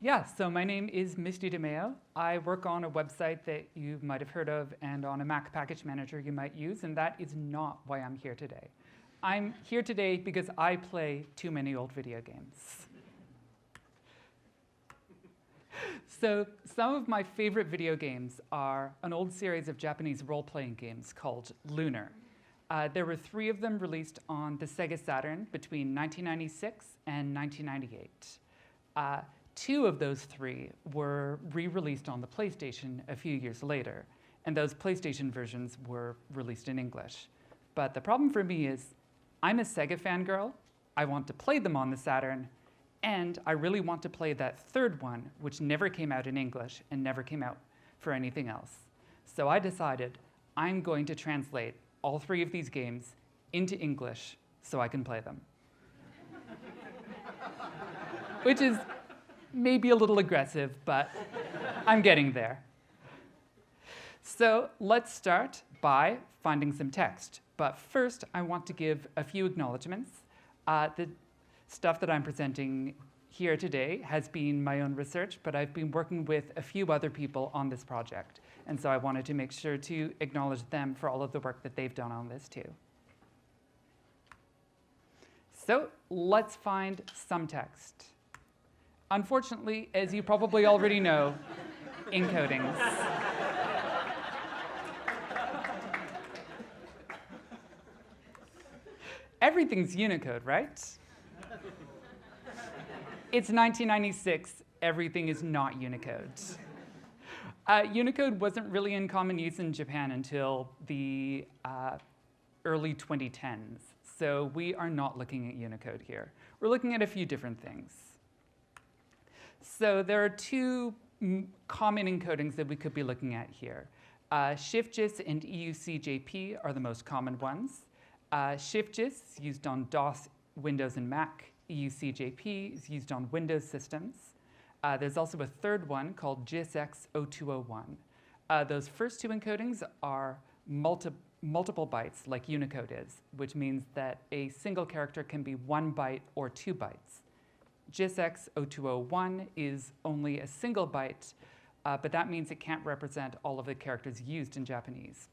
Yeah, so my name is Misty de Méo. I work on a website that you might have heard of and on a Mac package manager you might use, and that is not why I'm here today. I'm here today because I play too many old video games. So some of my favorite video games are an old series of Japanese role-playing games called Lunar. There were 3 of them released on the Sega Saturn between 1996 and 1998. 2 of those 3 were re-released on the PlayStation a few years later, and those PlayStation versions were released in English. But the problem for me is, I'm a Sega fangirl, I want to play them on the Saturn, and I really want to play that 3rd one, which never came out in English and never came out for anything else. So I decided I'm going to translate all 3 of these games into English so I can play them. Which is maybe a little aggressive, but I'm getting there. So let's start by finding some text. But first, I want to give a few acknowledgements. The stuff that I'm presenting here today has been my own research, but I've been working with a few other people on this project. And so I wanted to make sure to acknowledge them for all of the work that they've done on this too. So let's find some text. Unfortunately, as you probably already know, encodings. Everything's Unicode, right? It's 1996, everything is not Unicode. Unicode wasn't really in common use in Japan until the early 2010s. So we are not looking at Unicode here. We're looking at a few different things. So there are 2 common encodings that we could be looking at here. Shift-JIS and EUCJP are the most common ones. Shift-JIS is used on DOS, Windows, and Mac. EUCJP is used on Windows systems. There's also a 3rd one called JISX0201. Those first 2 encodings are multiple bytes, like Unicode is, which means that a single character can be 1 byte or 2 bytes. JISX0201 is only a single byte, but that means it can't represent all of the characters used in Japanese.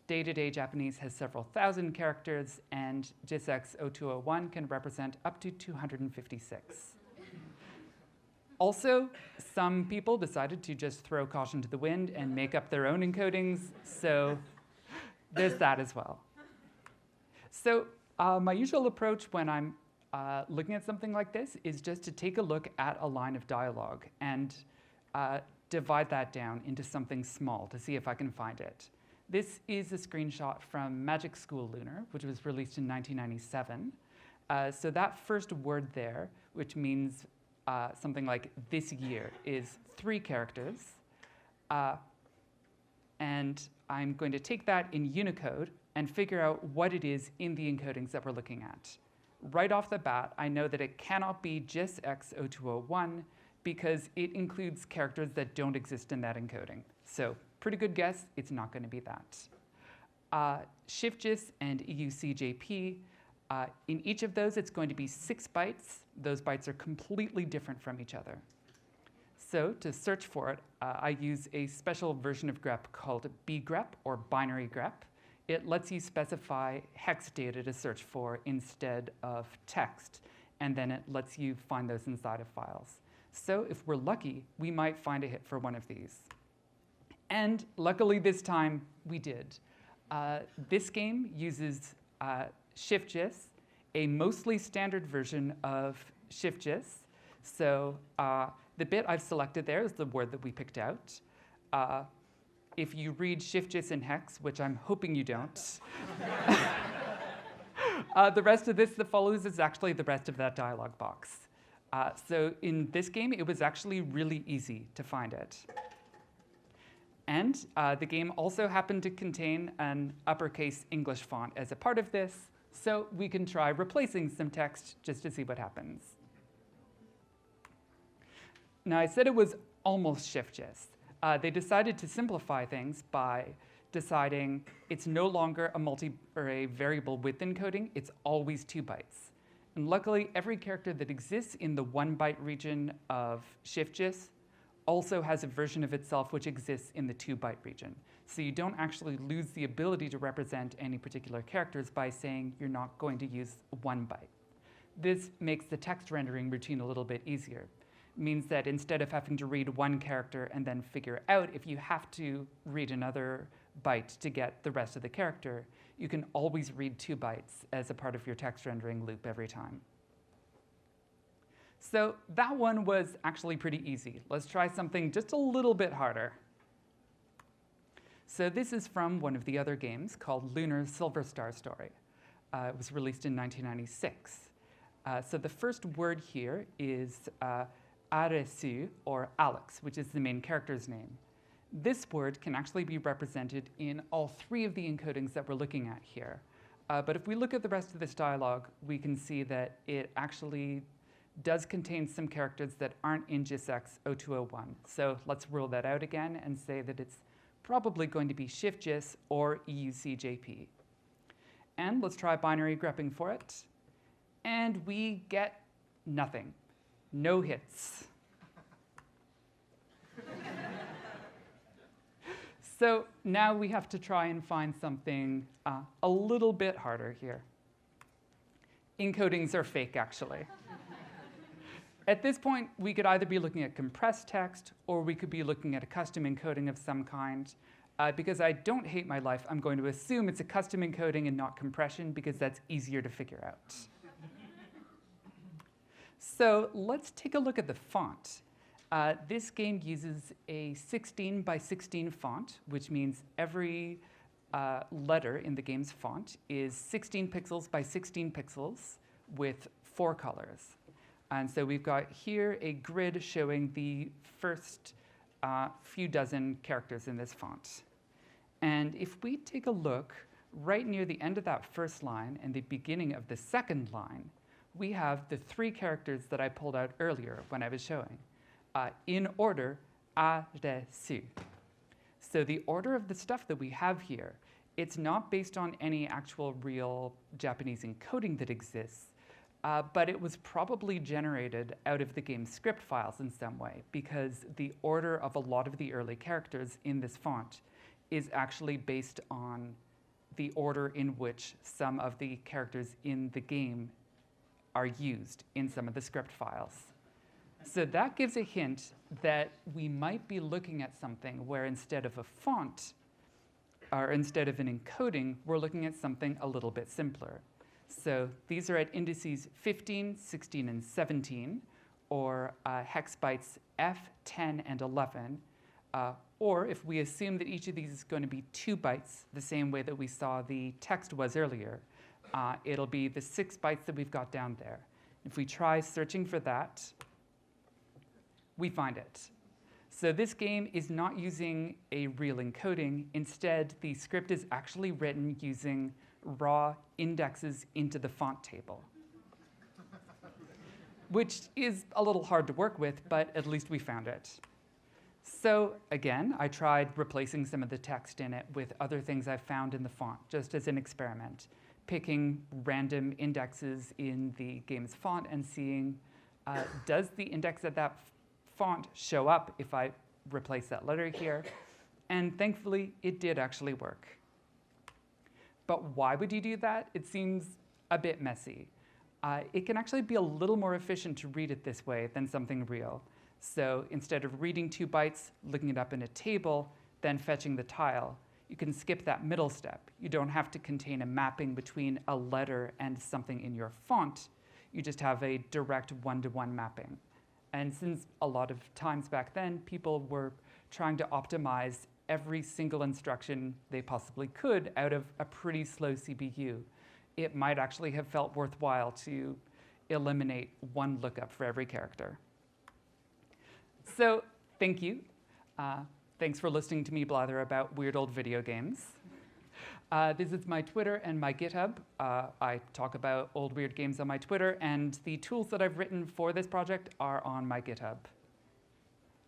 Day-to-day Japanese has several thousand characters, and JISX0201 can represent up to 256. Also, some people decided to just throw caution to the wind and make up their own encodings, so there's that as well. So my usual approach when I'm looking at something like this is just to take a look at a line of dialogue and divide that down into something small to see if I can find it. This is a screenshot from Magic School Lunar, which was released in 1997. So that first word there, which means something like this year, is 3 characters. And I'm going to take that in Unicode and figure out what it is in the encodings that we're looking at. Right off the bat, I know that it cannot be JISX0201 because it includes characters that don't exist in that encoding. So pretty good guess, it's not going to be that. Shift-JIS and EUCJP, in each of those, it's going to be 6 bytes. Those bytes are completely different from each other. So to search for it, I use a special version of grep called bgrep, or binary grep. It lets you specify hex data to search for instead of text, and then it lets you find those inside of files. So if we're lucky, we might find a hit for one of these. And luckily this time, we did. This game uses Shift-JIS, a mostly standard version of Shift-JIS. So the bit I've selected there is the word that we picked out. If you read Shift-JIS in hex, which I'm hoping you don't, the rest of this that follows is actually the rest of that dialog box. So in this game, it was actually really easy to find it. And the game also happened to contain an uppercase English font as a part of this, so we can try replacing some text just to see what happens. Now, I said it was almost Shift-JIS. They decided to simplify things by deciding it's no longer a variable width encoding, it's always 2 bytes. And luckily, every character that exists in the 1-byte region of ShiftGIS also has a version of itself which exists in the 2-byte region. So you don't actually lose the ability to represent any particular characters by saying you're not going to use 1 byte. This makes the text rendering routine a little bit easier. It means that instead of having to read one character and then figure out if you have to read another byte to get the rest of the character, you can always read 2 bytes as a part of your text rendering loop every time. So that one was actually pretty easy. Let's try something just a little bit harder. So this is from one of the other games called Lunar's Silver Star Story. It was released in 1996. So the first word here is Aresu, or Alex, which is the main character's name. This word can actually be represented in all 3 of the encodings that we're looking at here. But if we look at the rest of this dialogue, we can see that it actually does contain some characters that aren't in JISX 0201. So let's rule that out again and say that it's probably going to be ShiftJIS or EUCJP. And let's try binary grepping for it. And we get nothing. No hits. So now we have to try and find something a little bit harder here. Encodings are fake, actually. At this point, we could either be looking at compressed text, or we could be looking at a custom encoding of some kind. Because I don't hate my life, I'm going to assume it's a custom encoding and not compression, because that's easier to figure out. So let's take a look at the font. This game uses a 16 by 16 font, which means every letter in the game's font is 16 pixels by 16 pixels with 4 colors. And so we've got here a grid showing the first few dozen characters in this font. And if we take a look right near the end of that first line and the beginning of the second line, we have the 3 characters that I pulled out earlier when I was showing. In order, Aresu. So the order of the stuff that we have here, it's not based on any actual real Japanese encoding that exists, but it was probably generated out of the game's script files in some way, because the order of a lot of the early characters in this font is actually based on the order in which some of the characters in the game are used in some of the script files. So that gives a hint that we might be looking at something where instead of a font, or instead of an encoding, we're looking at something a little bit simpler. So these are at indices 15, 16, and 17, or hex bytes F, 10, and 11. Or if we assume that each of these is going to be 2 bytes, the same way that we saw the text was earlier, it'll be the 6 bytes that we've got down there. If we try searching for that, we find it. So this game is not using a real encoding. Instead, the script is actually written using raw indexes into the font table, which is a little hard to work with, but at least we found it. So again, I tried replacing some of the text in it with other things I found in the font, just as an experiment, picking random indexes in the game's font and seeing, does the index of that font show up if I replace that letter here? And thankfully, it did actually work. But why would you do that? It seems a bit messy. It can actually be a little more efficient to read it this way than something real. So instead of reading 2 bytes, looking it up in a table, then fetching the tile, you can skip that middle step. You don't have to contain a mapping between a letter and something in your font. You just have a direct one-to-one mapping. And since a lot of times back then, people were trying to optimize every single instruction they possibly could out of a pretty slow CPU, it might actually have felt worthwhile to eliminate one lookup for every character. So thank you. Thanks for listening to me blather about weird old video games. This is my Twitter and my GitHub. I talk about old weird games on my Twitter, and the tools that I've written for this project are on my GitHub.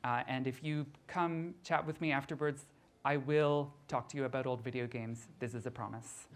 And if you come chat with me afterwards, I will talk to you about old video games. This is a promise.